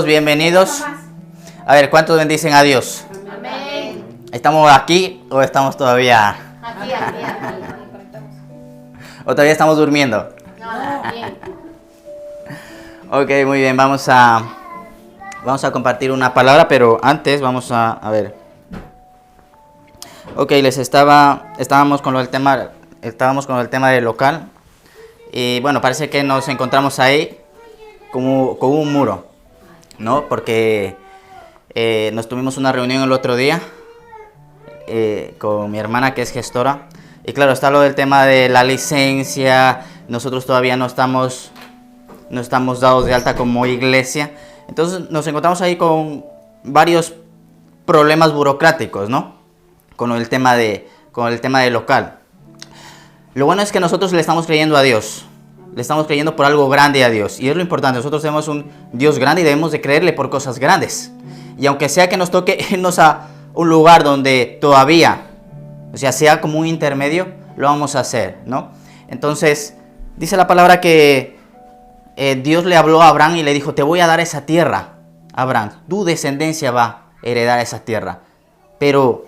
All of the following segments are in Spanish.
todos bienvenidos. A ver, ¿cuántos bendicen a Dios? Amén. ¿Estamos aquí o estamos todavía? Aquí. ¿O todavía estamos durmiendo? No, bien. Ok, muy bien, vamos a compartir una palabra, pero antes vamos a ver. Ok, estábamos con el tema del local. Y bueno, parece que nos encontramos ahí con un muro, ¿no? Porque nos tuvimos una reunión el otro día con mi hermana, que es gestora. Y claro, está lo del tema de la licencia. Nosotros todavía no estamos dados de alta como iglesia. Entonces nos encontramos ahí con varios problemas burocráticos, ¿no? Con el tema del local. Lo bueno es que nosotros le estamos creyendo a Dios. Le estamos creyendo por algo grande a Dios. Y es lo importante. Nosotros tenemos un Dios grande y debemos de creerle por cosas grandes. Y aunque sea que nos toque irnos a un lugar donde todavía, o sea, sea como un intermedio, lo vamos a hacer, ¿no? Entonces, dice la palabra que Dios le habló a Abraham y le dijo: te voy a dar esa tierra, Abraham. Tu descendencia va a heredar esa tierra. Pero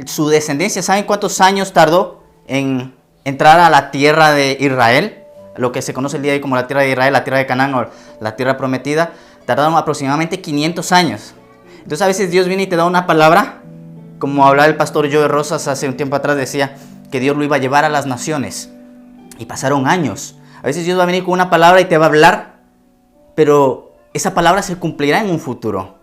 su descendencia, ¿saben cuántos años tardó en entrar a la tierra de Israel? Lo que se conoce el día de hoy como la tierra de Israel, la tierra de Canaán o la tierra prometida. Tardaron aproximadamente 500 años. Entonces a veces Dios viene y te da una palabra, como hablaba el pastor Joe Rosas hace un tiempo atrás, decía que Dios lo iba a llevar a las naciones. Y pasaron años. A veces Dios va a venir con una palabra y te va a hablar, pero esa palabra se cumplirá en un futuro.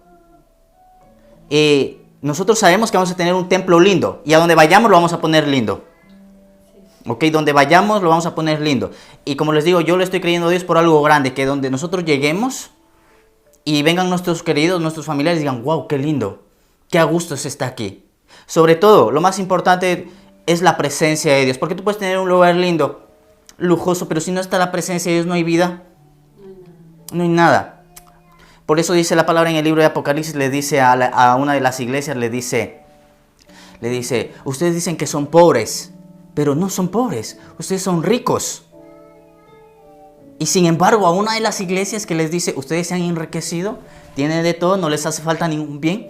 Nosotros sabemos que vamos a tener un templo lindo, y a donde vayamos lo vamos a poner lindo. Ok, donde vayamos lo vamos a poner lindo. Y como les digo, yo le estoy creyendo a Dios por algo grande, que donde nosotros lleguemos y vengan nuestros queridos, nuestros familiares, digan: wow, qué lindo, qué a gusto se está aquí. Sobre todo, lo más importante es la presencia de Dios, porque tú puedes tener un lugar lindo, lujoso, pero si no está la presencia de Dios, no hay vida, no hay nada. Por eso dice la palabra en el libro de Apocalipsis, le dice a una de las iglesias, le dice, ustedes dicen que son pobres, pero no son pobres, ustedes son ricos. Y sin embargo, a una de las iglesias que les dice: ustedes se han enriquecido, tienen de todo, no les hace falta ningún bien,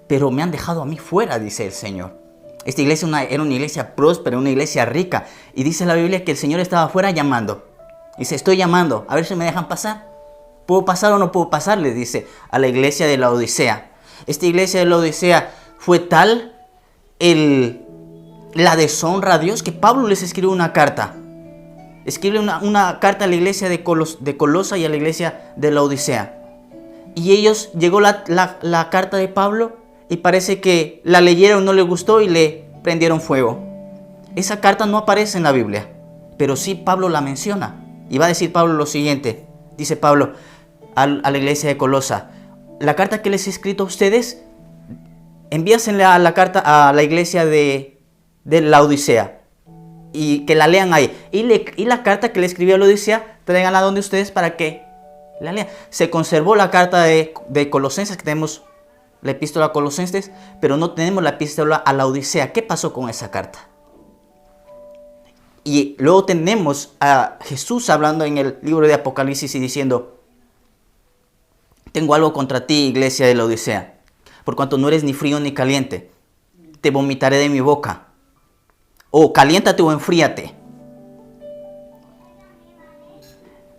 pero me han dejado a mí fuera, dice el Señor. Esta iglesia era una iglesia próspera, una iglesia rica. Y dice la Biblia que el Señor estaba afuera llamando. Dice: estoy llamando, a ver si me dejan pasar. ¿Puedo pasar o no puedo pasar? Le dice a la iglesia de la Odisea. Esta iglesia de la Odisea fue tal la deshonra a Dios que Pablo les escribe una carta. Escribe una carta a la iglesia de Colosa y a la iglesia de la Odisea. Y ellos, llegó la carta de Pablo y parece que la leyeron, no les gustó y le prendieron fuego. Esa carta no aparece en la Biblia, pero sí Pablo la menciona. Y va a decir Pablo lo siguiente. Dice Pablo a la iglesia de Colosa: la carta que les he escrito a ustedes, envíasenla a la iglesia de la Odisea. Y que la lean ahí. Y la carta que le escribió a la Odisea, tráiganla donde ustedes para que la lean. Se conservó la carta de Colosenses, que tenemos la epístola a Colosenses, pero no tenemos la epístola a la Odisea. ¿Qué pasó con esa carta? Y luego tenemos a Jesús hablando en el libro de Apocalipsis y diciendo: tengo algo contra ti, iglesia de la Odisea, por cuanto no eres ni frío ni caliente, te vomitaré de mi boca. O caliéntate o enfríate.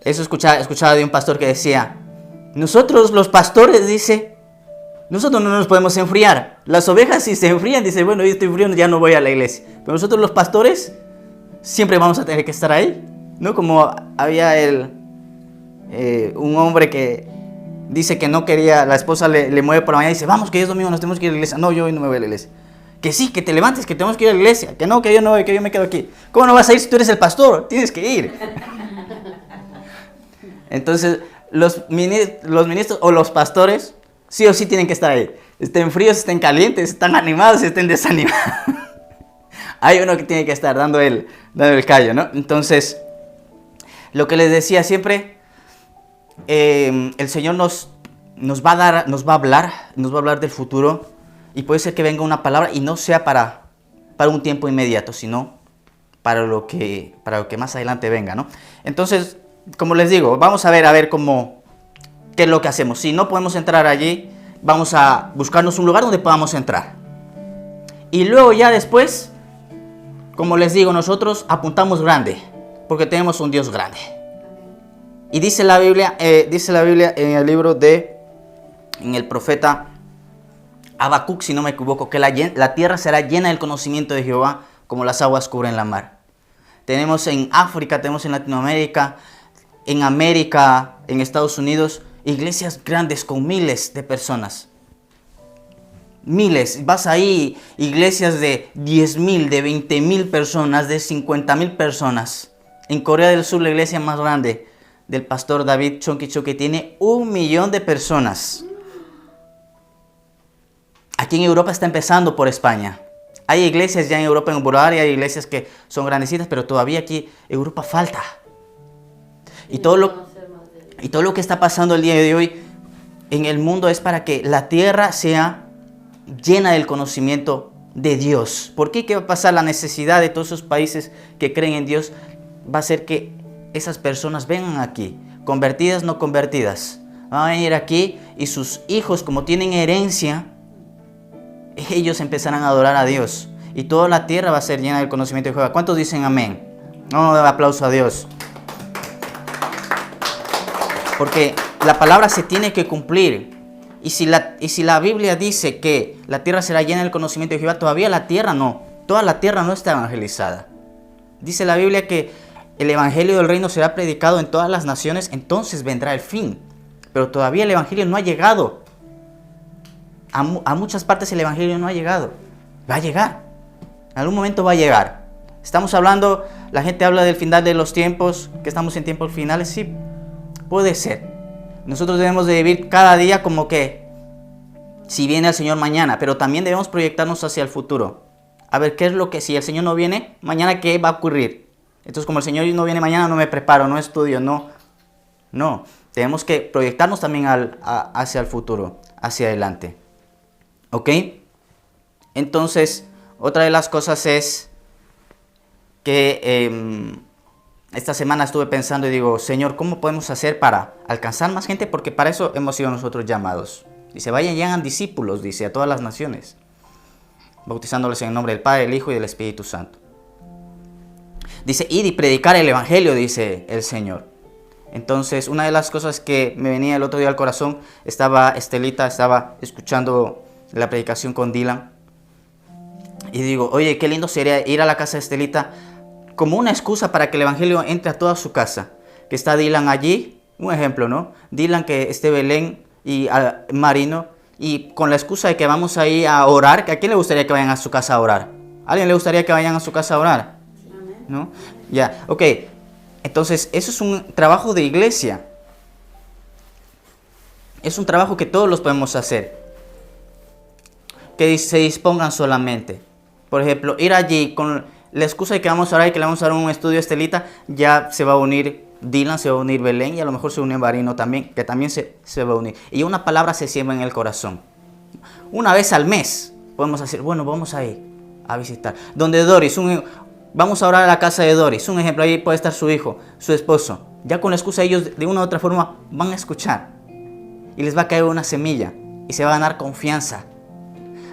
Eso escuchaba de un pastor que decía: nosotros los pastores, dice, nosotros no nos podemos enfriar. Las ovejas, si se enfrían, dice: bueno, yo estoy frío, ya no voy a la iglesia. Pero nosotros los pastores siempre vamos a tener que estar ahí, ¿no? Como había un hombre que dice que no quería, la esposa le mueve por la mañana y dice: vamos, que es domingo, nos tenemos que ir a la iglesia. No, yo hoy no me voy a la iglesia. Que sí, que te levantes, que tenemos que ir a la iglesia. Que no, que yo no voy, que yo me quedo aquí. ¿Cómo no vas a ir si tú eres el pastor? Tienes que ir. Entonces, los ministros o los pastores sí o sí tienen que estar ahí. Estén fríos, estén calientes, estén animados, estén desanimados. Hay uno que tiene que estar dando el callo, ¿no? Entonces, lo que les decía siempre, el Señor nos va a hablar del futuro. Y puede ser que venga una palabra y no sea para un tiempo inmediato, sino para lo que más adelante venga, ¿no? Entonces, como les digo, vamos a ver cómo ¿qué es lo que hacemos? Si no podemos entrar allí, vamos a buscarnos un lugar donde podamos entrar. Y luego ya después, como les digo, nosotros apuntamos grande, porque tenemos un Dios grande. Y dice la Biblia en el libro en el profeta Habacuc, si no me equivoco, que la tierra será llena del conocimiento de Jehová, como las aguas cubren la mar. Tenemos en África, tenemos en Latinoamérica, en América, en Estados Unidos, iglesias grandes con miles de personas. Miles, vas ahí, iglesias de 10,000, de 20,000 personas, de 50,000 personas. En Corea del Sur, la iglesia más grande del pastor David Chonkicho, que tiene 1,000,000 de personas. Aquí en Europa está empezando por España. Hay iglesias ya en Europa, en Bulgaria, hay iglesias que son grandecitas, pero todavía aquí en Europa falta. Y todo lo que está pasando el día de hoy en el mundo es para que la tierra sea llena del conocimiento de Dios. ¿Por qué? ¿Qué va a pasar? La necesidad de todos esos países que creen en Dios va a hacer que esas personas vengan aquí, convertidas, no convertidas. Van a venir aquí y sus hijos, como tienen herencia, ellos empezarán a adorar a Dios. Y toda la tierra va a ser llena del conocimiento de Jehová. ¿Cuántos dicen amén? Vamos a dar aplauso a Dios. Porque la palabra se tiene que cumplir. Y si la Biblia dice que la tierra será llena del conocimiento de Jehová, todavía la tierra no. Toda la tierra no está evangelizada. Dice la Biblia que el evangelio del reino será predicado en todas las naciones, entonces vendrá el fin. Pero todavía el evangelio no ha llegado. A muchas partes el evangelio no ha llegado. Va a llegar. En algún momento va a llegar. Estamos hablando, la gente habla del final de los tiempos, que estamos en tiempos finales. Sí, puede ser. Nosotros debemos de vivir cada día como que si viene el Señor mañana, pero también debemos proyectarnos hacia el futuro. A ver, ¿qué es lo que, si el Señor no viene, mañana qué va a ocurrir? Entonces, como el Señor no viene mañana, no me preparo, no estudio, no. Tenemos que proyectarnos también hacia el futuro, hacia adelante. ¿Ok? Entonces, otra de las cosas es que esta semana estuve pensando y digo, Señor, ¿cómo podemos hacer para alcanzar más gente? Porque para eso hemos sido nosotros llamados. Dice, vayan y hagan discípulos, dice, a todas las naciones, bautizándoles en el nombre del Padre, del Hijo y del Espíritu Santo. Dice, ir y predicar el Evangelio, dice el Señor. Entonces, una de las cosas que me venía el otro día al corazón, estaba escuchando la predicación con Dylan. Y digo, oye, qué lindo sería ir a la casa de Estelita como una excusa para que el Evangelio entre a toda su casa. Que está Dylan allí, un ejemplo, ¿no? Dylan, que esté Belén y Marino, y con la excusa de que vamos ahí a orar. ¿A quién le gustaría que vayan a su casa a orar? ¿A alguien le gustaría que vayan a su casa a orar? ¿No? Ya, ok. Entonces, eso es un trabajo de iglesia. Es un trabajo que todos los podemos hacer. Que se dispongan solamente. Por ejemplo, ir allí con la excusa de que vamos a orar y que le vamos a dar un estudio a Estelita, ya se va a unir Dylan, se va a unir Belén y a lo mejor se une Marino también, que también se va a unir. Y una palabra se siembra en el corazón. Una vez al mes podemos decir, bueno, vamos a ir a visitar. Donde Doris, vamos a orar a la casa de Doris. Un ejemplo, ahí puede estar su hijo, su esposo. Ya con la excusa ellos de una u otra forma van a escuchar. Y les va a caer una semilla y se va a ganar confianza.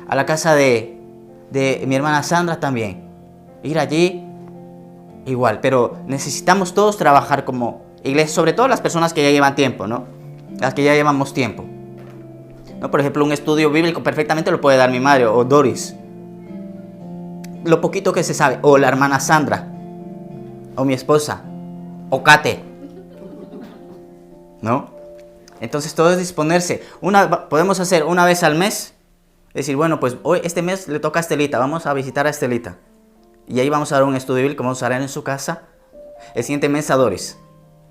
A la casa de mi hermana Sandra también. Ir allí igual, pero necesitamos todos trabajar como iglesia, sobre todo las personas que ya llevan tiempo, ¿no? Las que ya llevamos tiempo. ¿No? Por ejemplo, un estudio bíblico perfectamente lo puede dar mi madre o Doris. Lo poquito que se sabe, o la hermana Sandra, o mi esposa, o Kate, ¿no? Entonces todo es disponerse. Podemos hacer una vez al mes, decir, bueno, pues hoy, este mes le toca a Estelita, vamos a visitar a Estelita. Y ahí vamos a dar un estudio bíblico, vamos a orar en su casa. El siguiente mes a Doris,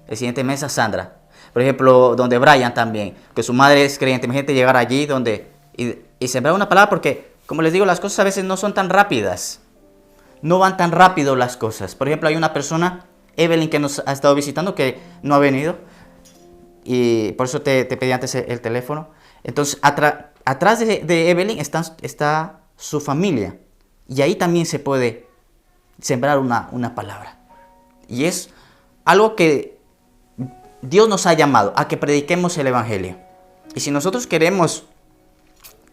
el siguiente mes a Sandra. Por ejemplo, donde Brian también, que su madre es creyente. Imagínate llegar allí y sembrar una palabra, porque, como les digo, las cosas a veces no son tan rápidas. No van tan rápido las cosas. Por ejemplo, hay una persona, Evelyn, que nos ha estado visitando, que no ha venido. Y por eso te pedí antes el teléfono. Entonces, atrás de Evelyn está su familia. Y ahí también se puede sembrar una palabra. Y es algo que Dios nos ha llamado a que prediquemos el Evangelio. Y si nosotros queremos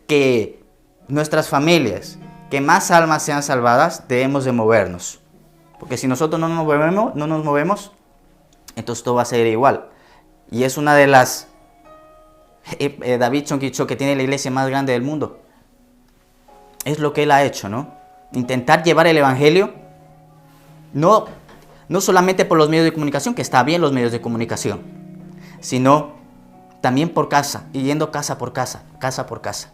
que nuestras familias, que más almas sean salvadas, debemos de movernos. Porque si nosotros no nos movemos, entonces todo va a ser igual. Y es una de las... David Chonquicho, que tiene la iglesia más grande del mundo. Es lo que él ha hecho, ¿no? Intentar llevar el Evangelio, no solamente por los medios de comunicación, que está bien los medios de comunicación, sino también por casa, y yendo casa por casa, casa por casa.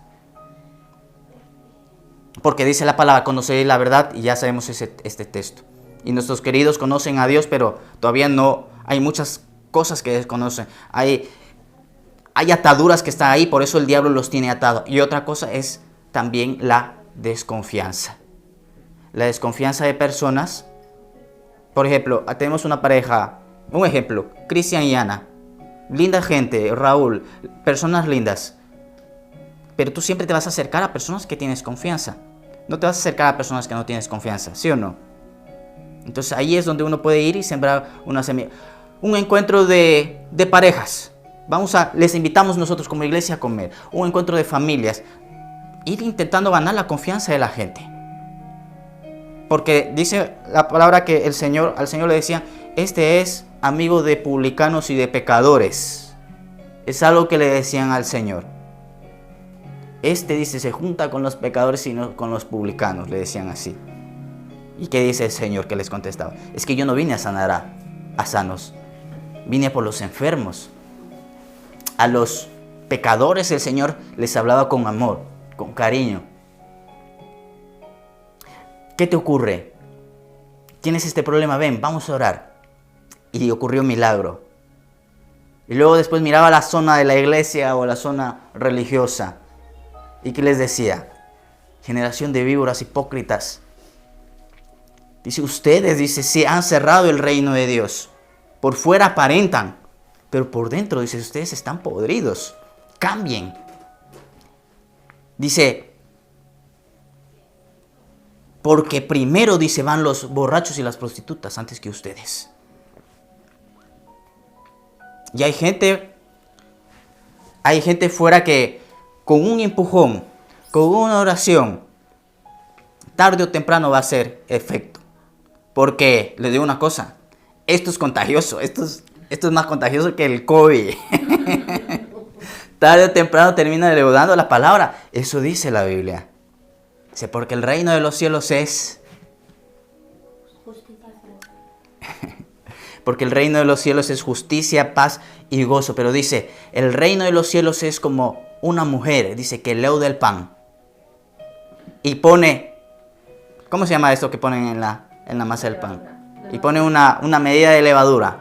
Porque dice la palabra, conoceréis la verdad, y ya sabemos este texto. Y nuestros queridos conocen a Dios, pero todavía no, hay muchas cosas que desconocen. Hay ataduras que están ahí, por eso el diablo los tiene atados. Y otra cosa es también la desconfianza. La desconfianza de personas. Por ejemplo, tenemos una pareja, un ejemplo, Cristian y Ana. Linda gente, Raúl, personas lindas. Pero tú siempre te vas a acercar a personas que tienes confianza. No te vas a acercar a personas que no tienes confianza, ¿sí o no? Entonces ahí es donde uno puede ir y sembrar una semilla. Un encuentro de parejas. Les invitamos nosotros como iglesia a comer. Un encuentro de familias. Ir intentando ganar la confianza de la gente. Porque dice la palabra que al Señor le decía, este es amigo de publicanos y de pecadores. Es algo que le decían al Señor. Dice, se junta con los pecadores y no con los publicanos, le decían así. ¿Y qué dice el Señor que les contestaba? Es que yo no vine a sanar a sanos, vine por los enfermos. A los pecadores el Señor les hablaba con amor, con cariño. ¿Qué te ocurre? ¿Tienes este problema? Ven, vamos a orar. Y ocurrió un milagro. Y luego después miraba la zona de la iglesia o la zona religiosa. ¿Y qué les decía? Generación de víboras hipócritas. Dice, ustedes, se han cerrado el reino de Dios. Por fuera aparentan, pero por dentro, dice, ustedes están podridos. Cambien. Dice, porque primero, dice, van los borrachos y las prostitutas antes que ustedes. Y hay gente fuera que con un empujón, con una oración, tarde o temprano va a hacer efecto. Porque, les digo una cosa, esto es contagioso, esto es más contagioso que el COVID. Tarde o temprano termina leudando la palabra. Eso dice la Biblia. Dice, porque el reino de los cielos es... Porque el reino de los cielos es justicia, paz y gozo. Pero dice, el reino de los cielos es como una mujer, dice, que leuda el pan. Y pone, ¿cómo se llama esto que ponen en la masa del pan? Y pone una medida de levadura.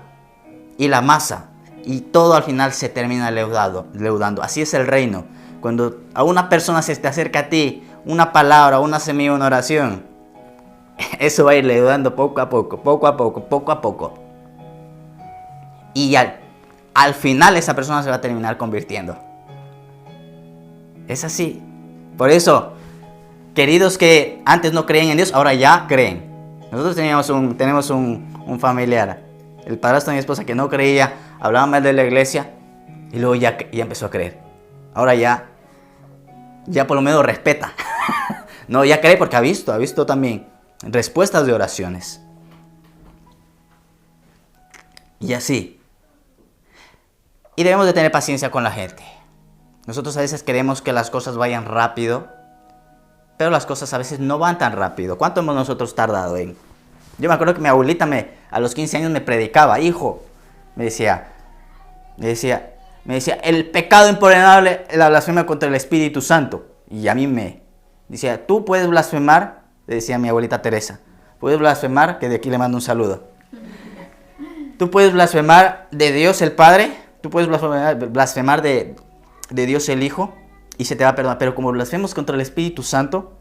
Y la masa. Y todo al final se termina leudando. Así es el reino. Cuando a una persona se te acerca a ti, una palabra, una semilla, una oración, eso va a ir leudando poco a poco, poco a poco, poco a poco. Y al final esa persona se va a terminar convirtiendo. Es así. Por eso, queridos que antes no creían en Dios, ahora ya creen. Nosotros tenemos un familiar, el padrastro de mi esposa, que no creía, hablaba mal de la iglesia y luego ya empezó a creer. Ahora ya por lo menos respeta. No, ya cree porque ha visto también respuestas de oraciones. Y así. Y debemos de tener paciencia con la gente. Nosotros a veces queremos que las cosas vayan rápido, pero las cosas a veces no van tan rápido. ¿Cuánto hemos nosotros tardado en? Yo me acuerdo que mi abuelita a los 15 años me predicaba, hijo, me decía, el pecado imperdonable es la blasfemia contra el Espíritu Santo. Y a mí me decía, tú puedes blasfemar, le decía a mi abuelita Teresa, puedes blasfemar, que de aquí le mando un saludo. Tú puedes blasfemar de Dios el Padre, tú puedes blasfemar de Dios el Hijo y se te va a perdonar. Pero como blasfemas contra el Espíritu Santo,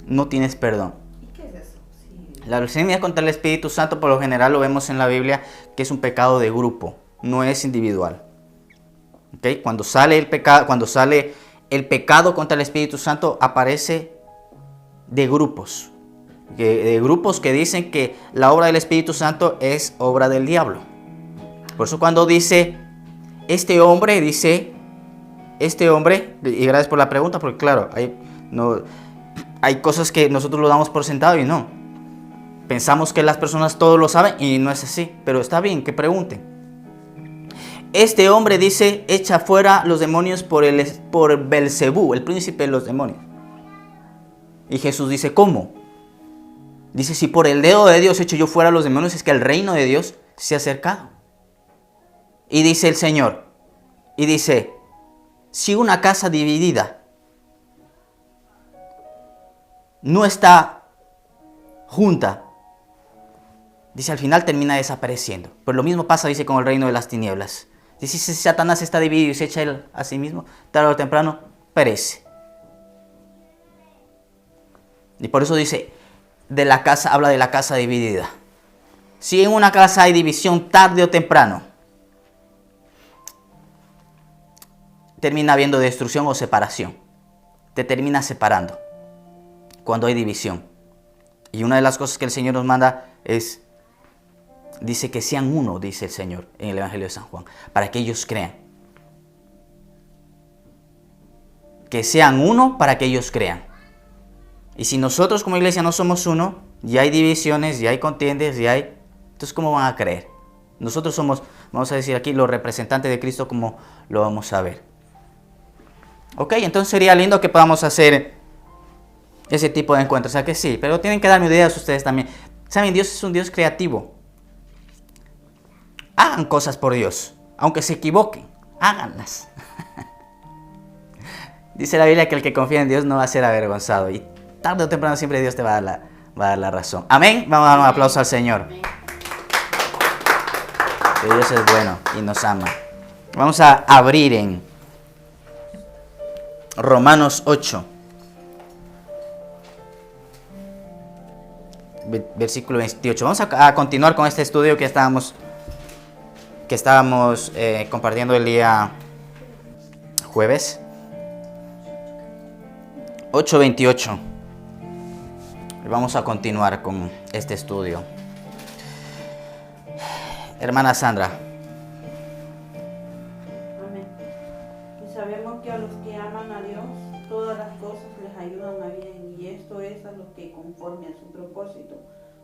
no tienes perdón. ¿Y qué es eso? Sí. La blasfemia contra el Espíritu Santo, por lo general lo vemos en la Biblia, que es un pecado de grupo, no es individual. ¿Okay? Cuando sale el pecado contra el Espíritu Santo, aparece de grupos. De grupos que dicen que la obra del Espíritu Santo es obra del diablo. Por eso cuando dice, este hombre, y gracias por la pregunta, porque claro, hay cosas que nosotros lo damos por sentado y no. Pensamos que las personas todo lo saben y no es así, pero está bien que pregunten. Este hombre dice, echa fuera los demonios por Belcebú, el príncipe de los demonios. Y Jesús dice, ¿cómo? Dice, si por el dedo de Dios echo yo fuera los demonios, es que el reino de Dios se ha acercado. Y dice el Señor, si una casa dividida no está junta, dice, al final termina desapareciendo. Pues lo mismo pasa, dice, con el reino de las tinieblas. Dice, si Satanás está dividido y se echa él a sí mismo, tarde o temprano perece. Y por eso dice, habla de la casa dividida. Si en una casa hay división, tarde o temprano termina habiendo destrucción o separación. Te termina separando cuando hay división. Y una de las cosas que el Señor nos manda dice que sean uno, dice el Señor en el Evangelio de San Juan, para que ellos crean. Que sean uno para que ellos crean. Y si nosotros como iglesia no somos uno, ya hay divisiones, ya hay contiendas, entonces ¿cómo van a creer? Nosotros somos, vamos a decir aquí, los representantes de Cristo, como lo vamos a ver. Ok, entonces sería lindo que podamos hacer ese tipo de encuentros. O sea que sí, pero tienen que darme ideas ustedes también. Saben, Dios es un Dios creativo. Hagan cosas por Dios, aunque se equivoquen, háganlas. Dice la Biblia que el que confía en Dios no va a ser avergonzado. Y tarde o temprano siempre Dios te va a dar la razón. Amén. Vamos a dar un aplauso al Señor. Que Dios es bueno y nos ama. Vamos a abrir en Romanos 8. Versículo 28. Vamos a continuar con este estudio que estábamos compartiendo el día jueves. 8:28. Vamos a continuar con este estudio. Hermana Sandra. Amén. Y sabemos que a los que aman a Dios, todas las cosas les ayudan a bien, y esto es a los que conforme a su propósito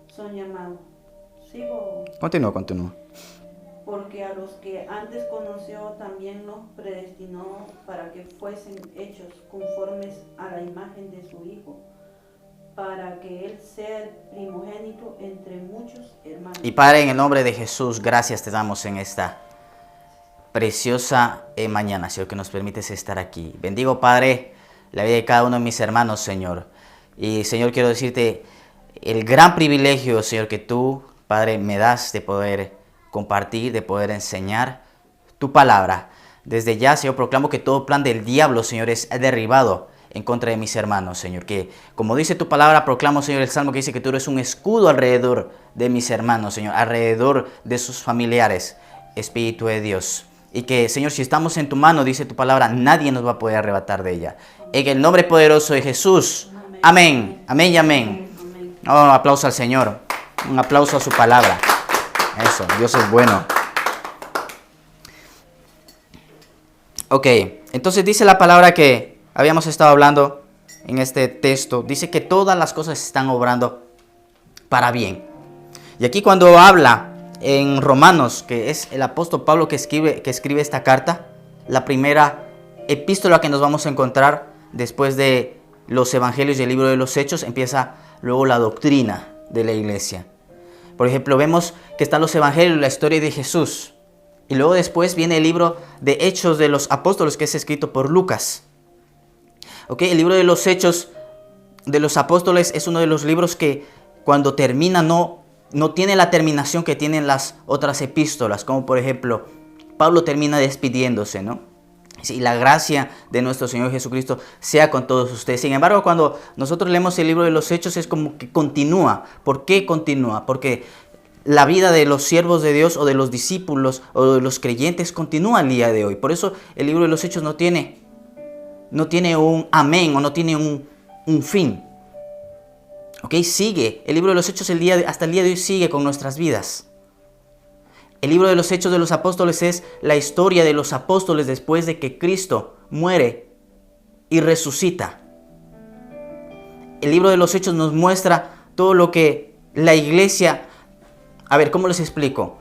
son llamados. ¿Sigo? Continúa. Porque a los que antes conoció también los predestinó para que fuesen hechos conformes a la imagen de su Hijo, para que Él sea el primogénito entre muchos hermanos. Y Padre, en el nombre de Jesús, gracias te damos en esta preciosa mañana, Señor, que nos permites estar aquí. Bendigo, Padre, la vida de cada uno de mis hermanos, Señor. Y, Señor, quiero decirte el gran privilegio, Señor, que tú, Padre, me das de poder compartir, de poder enseñar tu palabra. Desde ya, Señor, proclamo que todo plan del diablo, Señor, es derribado en contra de mis hermanos, Señor. Que, como dice tu palabra, proclamo, Señor, el Salmo que dice que tú eres un escudo alrededor de mis hermanos, Señor, alrededor de sus familiares, Espíritu de Dios. Y que, Señor, si estamos en tu mano, dice tu palabra, nadie nos va a poder arrebatar de ella. En el nombre poderoso de Jesús. Amén. Amén y amén. Un aplauso al Señor. Un aplauso a su palabra. Eso, Dios es bueno. Ok, entonces dice la palabra que habíamos estado hablando en este texto. Dice que todas las cosas están obrando para bien. Y aquí cuando habla en Romanos, que es el apóstol Pablo que escribe esta carta, la primera epístola que nos vamos a encontrar después de los evangelios y el libro de los Hechos, empieza luego la doctrina de la iglesia. Por ejemplo, vemos que están los evangelios, la historia de Jesús. Y luego después viene el libro de Hechos de los Apóstoles, que es escrito por Lucas. El libro de los Hechos de los Apóstoles es uno de los libros que cuando termina no tiene la terminación que tienen las otras epístolas. Como por ejemplo, Pablo termina despidiéndose, ¿no? Y la gracia de nuestro Señor Jesucristo sea con todos ustedes. Sin embargo, cuando nosotros leemos el libro de los Hechos es como que continúa. ¿Por qué continúa? Porque la vida de los siervos de Dios o de los discípulos o de los creyentes continúa el día de hoy. Por eso el libro de los Hechos no tiene un amén o no tiene un fin. Sigue. El libro de los Hechos hasta el día de hoy sigue con nuestras vidas. El libro de los Hechos de los Apóstoles es la historia de los apóstoles después de que Cristo muere y resucita. El libro de los Hechos nos muestra todo lo que la iglesia... A ver, ¿cómo les explico?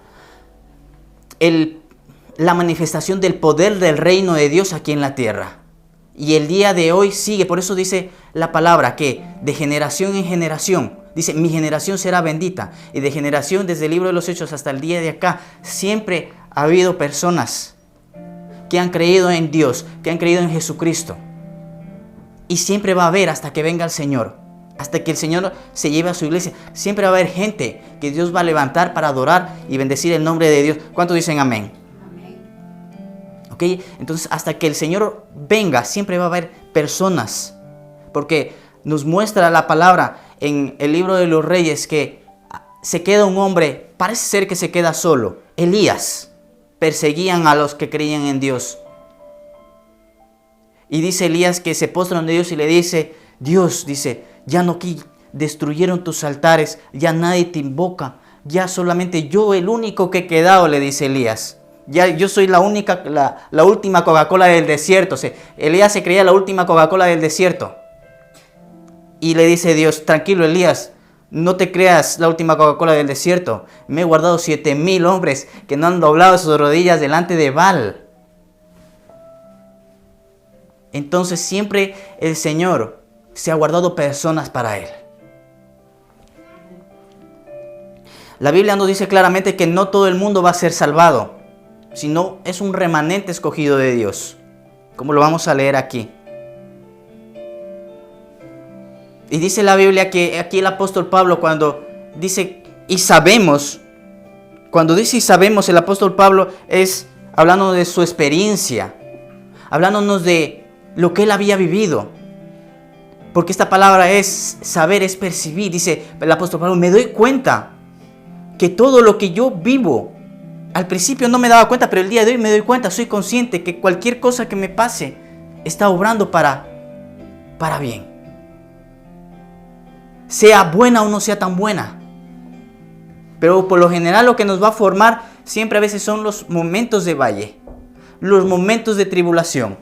La manifestación del poder del reino de Dios aquí en la tierra. Y el día de hoy sigue, por eso dice la palabra que de generación en generación, dice, mi generación será bendita. Y de generación, desde el libro de los Hechos hasta el día de acá, siempre ha habido personas que han creído en Dios, que han creído en Jesucristo. Y siempre va a haber hasta que venga el Señor, hasta que el Señor se lleve a su iglesia. Siempre va a haber gente que Dios va a levantar para adorar y bendecir el nombre de Dios. ¿Cuántos dicen amén? ¿Ok? Entonces, hasta que el Señor venga, siempre va a haber personas. Porque nos muestra la palabra en el libro de los Reyes que se queda un hombre, parece ser que se queda solo. Elías. Perseguían a los que creían en Dios. Y dice Elías que se postra ante Dios y le dice, Dios, dice, ya no destruyeron tus altares, ya nadie te invoca, ya solamente yo el único que he quedado, le dice Elías. Ya yo soy la última Coca-Cola del desierto. Elías se creía la última Coca-Cola del desierto. Y le dice Dios, tranquilo Elías, no te creas la última Coca-Cola del desierto. Me he guardado 7,000 hombres que no han doblado sus rodillas delante de Baal. Entonces siempre el Señor se ha guardado personas para Él. La Biblia nos dice claramente que no todo el mundo va a ser salvado, sino es un remanente escogido de Dios, como lo vamos a leer aquí. Y dice la Biblia que aquí el apóstol Pablo cuando dice y sabemos, cuando dice y sabemos, el apóstol Pablo es hablando de su experiencia, hablándonos de lo que él había vivido. Porque esta palabra es saber, es percibir. Dice el apóstol Pablo, me doy cuenta que todo lo que yo vivo, al principio no me daba cuenta, pero el día de hoy me doy cuenta, soy consciente que cualquier cosa que me pase está obrando para bien. Sea buena o no sea tan buena. Pero por lo general lo que nos va a formar siempre a veces son los momentos de valle, los momentos de tribulación,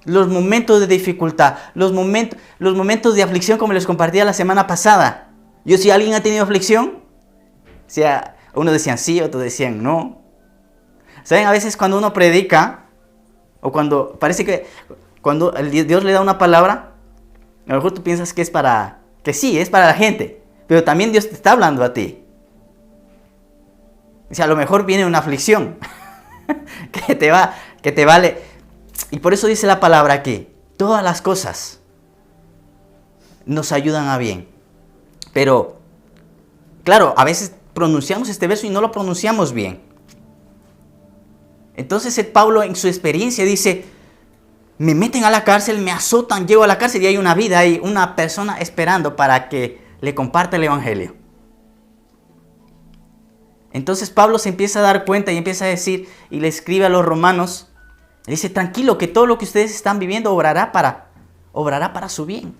los momentos de dificultad, los momentos de aflicción, como les compartía la semana pasada. Si alguien ha tenido aflicción, unos decían sí, otros decían no. ¿Saben? A veces cuando uno predica, o cuando parece que cuando Dios le da una palabra, a lo mejor tú piensas que es para la gente, pero también Dios te está hablando a ti. A lo mejor viene una aflicción que te vale. Y por eso dice la palabra aquí, todas las cosas nos ayudan a bien. Pero, claro, a veces pronunciamos este verso y no lo pronunciamos bien. Entonces Pablo en su experiencia dice, me meten a la cárcel, me azotan, llego a la cárcel y hay una vida, hay una persona esperando para que le comparta el evangelio. Entonces Pablo se empieza a dar cuenta y empieza a decir, y le escribe a los romanos, le dice, tranquilo, que todo lo que ustedes están viviendo obrará para su bien.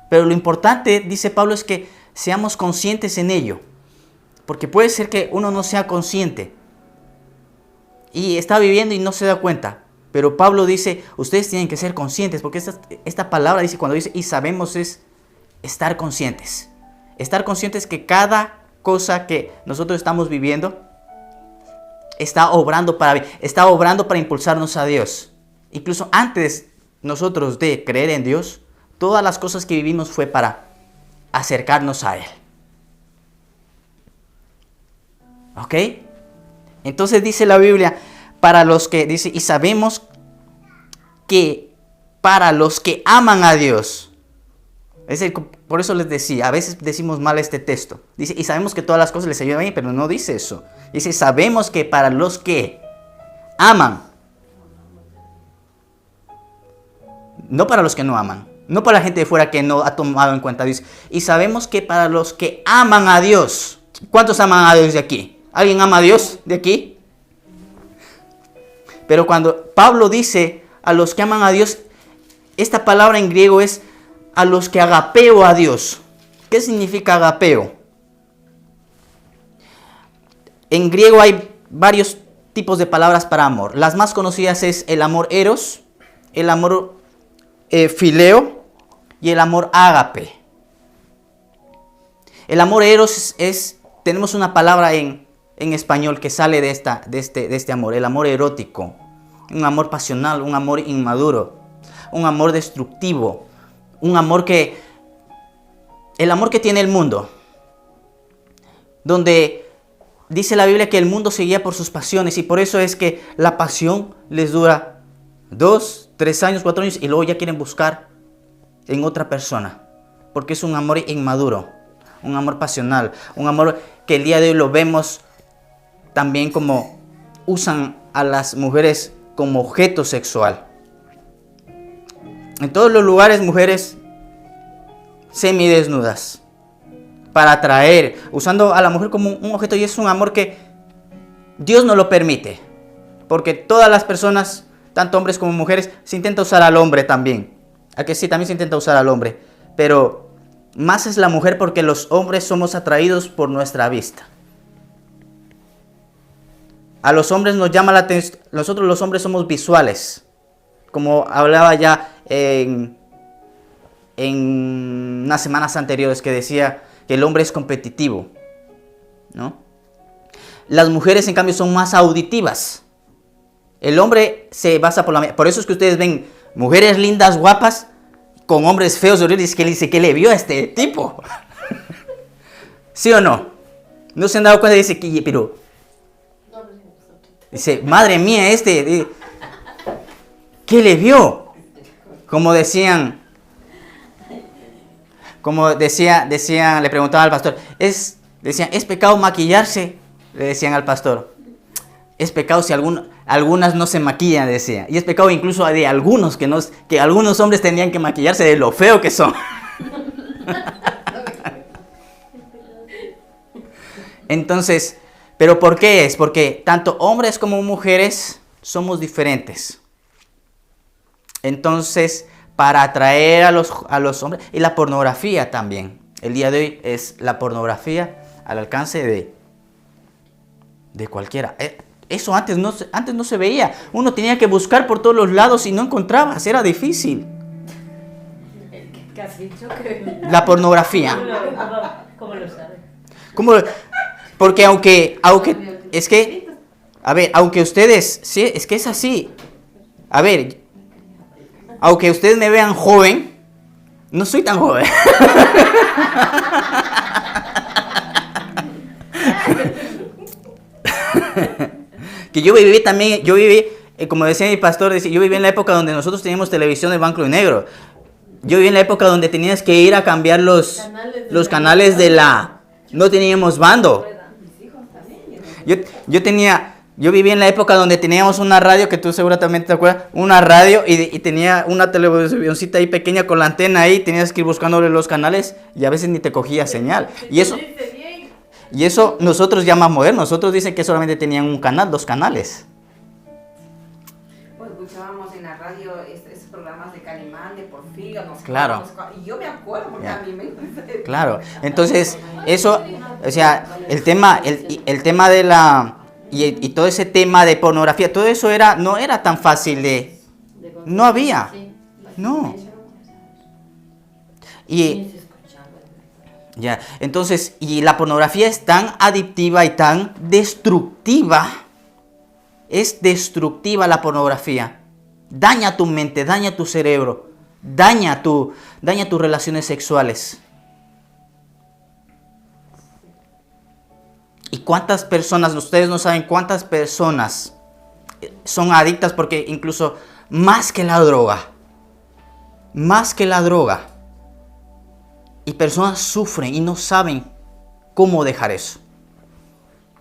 Pero lo importante, dice Pablo, es que seamos conscientes en ello. Porque puede ser que uno no sea consciente y está viviendo y no se da cuenta. Pero Pablo dice, ustedes tienen que ser conscientes, porque esta palabra dice, cuando dice y sabemos, es estar conscientes. Estar conscientes que cada cosa que nosotros estamos viviendo está obrando para bien, está obrando para impulsarnos a Dios. Incluso antes nosotros de creer en Dios, todas las cosas que vivimos fue para acercarnos a Él. ¿Ok? Entonces dice la Biblia, para los que, dice, y sabemos que para los que aman a Dios, por eso les decía, a veces decimos mal este texto. Dice, y sabemos que todas las cosas les ayudan bien, pero no dice eso. Dice, sabemos que para los que aman, no para los que no aman, no para la gente de fuera que no ha tomado en cuenta. Dice, y sabemos que para los que aman a Dios, ¿cuántos aman a Dios de aquí? ¿Alguien ama a Dios de aquí? Pero cuando Pablo dice a los que aman a Dios, esta palabra en griego es a los que agapeo a Dios. ¿Qué significa agapeo? En griego hay varios tipos de palabras para amor. Las más conocidas es el amor eros, el amor fileo y el amor ágape. El amor eros tenemos una palabra en español que sale de este amor, el amor erótico, un amor pasional, un amor inmaduro, un amor destructivo, el amor que tiene el mundo, donde dice la Biblia que el mundo se guía por sus pasiones y por eso es que la pasión les dura 2, 3 años, 4 años y luego ya quieren buscar en otra persona, porque es un amor inmaduro, un amor pasional, un amor que el día de hoy lo vemos también como usan a las mujeres como objeto sexual. En todos los lugares mujeres semidesnudas para atraer, usando a la mujer como un objeto, y es un amor que Dios no lo permite, porque todas las personas, tanto hombres como mujeres, se intenta usar al hombre también. ¿A que sí? También se intenta usar al hombre, pero más es la mujer porque los hombres somos atraídos por nuestra vista. A los hombres nos llama la atención, nosotros los hombres somos visuales, como hablaba ya en unas semanas anteriores que decía que el hombre es competitivo, ¿no? Las mujeres en cambio son más auditivas. El hombre se basa por eso es que ustedes ven mujeres lindas, guapas, con hombres feos, horribles, que le dice que le vio a este tipo. ¿Sí o no? ¿No se han dado cuenta? Dice que, pero dice, madre mía, ¿qué le vio? Como decían, le preguntaban al pastor, ¿es pecado maquillarse? Le decían al pastor. Es pecado si algunas no se maquillan, decía. Y es pecado incluso de algunos que algunos hombres tenían que maquillarse de lo feo que son. Entonces, ¿pero por qué es? Porque tanto hombres como mujeres somos diferentes. Entonces, para atraer a los hombres, y la pornografía también. El día de hoy es la pornografía al alcance de cualquiera. Eso antes no se veía. Uno tenía que buscar por todos los lados y no encontrabas. Era difícil. ¿Qué has dicho? La pornografía. ¿Cómo lo sabes? Porque aunque es que, a ver, aunque ustedes, sí, es que es así. A ver, aunque ustedes me vean joven, no soy tan joven. Que yo viví, como decía mi pastor, yo viví en la época donde nosotros teníamos televisión de blanco y negro. Yo viví en la época donde tenías que ir a cambiar los canales no teníamos bando. Yo viví en la época donde teníamos una radio, que tú seguramente te acuerdas, una radio y tenía una televisioncita ahí pequeña con la antena ahí, tenías que ir buscándole los canales y a veces ni te cogía señal. Y eso nosotros ya más modernos, nosotros dicen que solamente tenían un canal, 2 canales. Pues escuchábamos en la radio esos programas de Calimán, de Porfirio, Claro. Y yo me acuerdo porque a mí me... Claro, entonces eso, o sea, el tema de y todo ese tema de pornografía, todo eso no era tan fácil no había, no. Y ya, entonces, y la pornografía es tan adictiva y tan destructiva. Es destructiva la pornografía. Daña tu mente, daña tu cerebro, daña tus relaciones sexuales. ¿Y cuántas personas, ustedes no saben cuántas personas son adictas? Porque incluso más que la droga. Y personas sufren y no saben cómo dejar eso.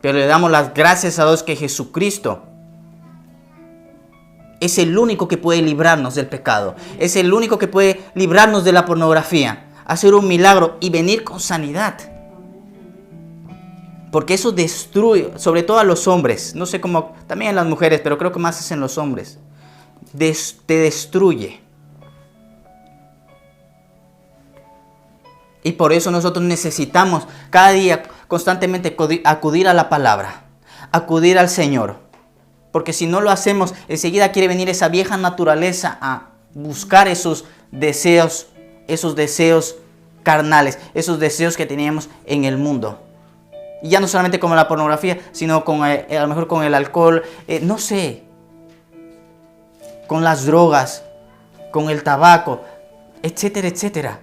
Pero le damos las gracias a Dios que Jesucristo es el único que puede librarnos del pecado. Es el único que puede librarnos de la pornografía. Hacer un milagro y venir con sanidad. Porque eso destruye, sobre todo a los hombres. No sé cómo, también en las mujeres, pero creo que más es en los hombres. Te destruye. Y por eso nosotros necesitamos cada día constantemente acudir a la palabra. acudir al Señor. Porque si no lo hacemos, enseguida quiere venir esa vieja naturaleza a buscar esos deseos carnales, esos deseos que teníamos en el mundo. Y ya no solamente con la pornografía, sino con a lo mejor con el alcohol, no sé, con las drogas, con el tabaco, etcétera, etcétera.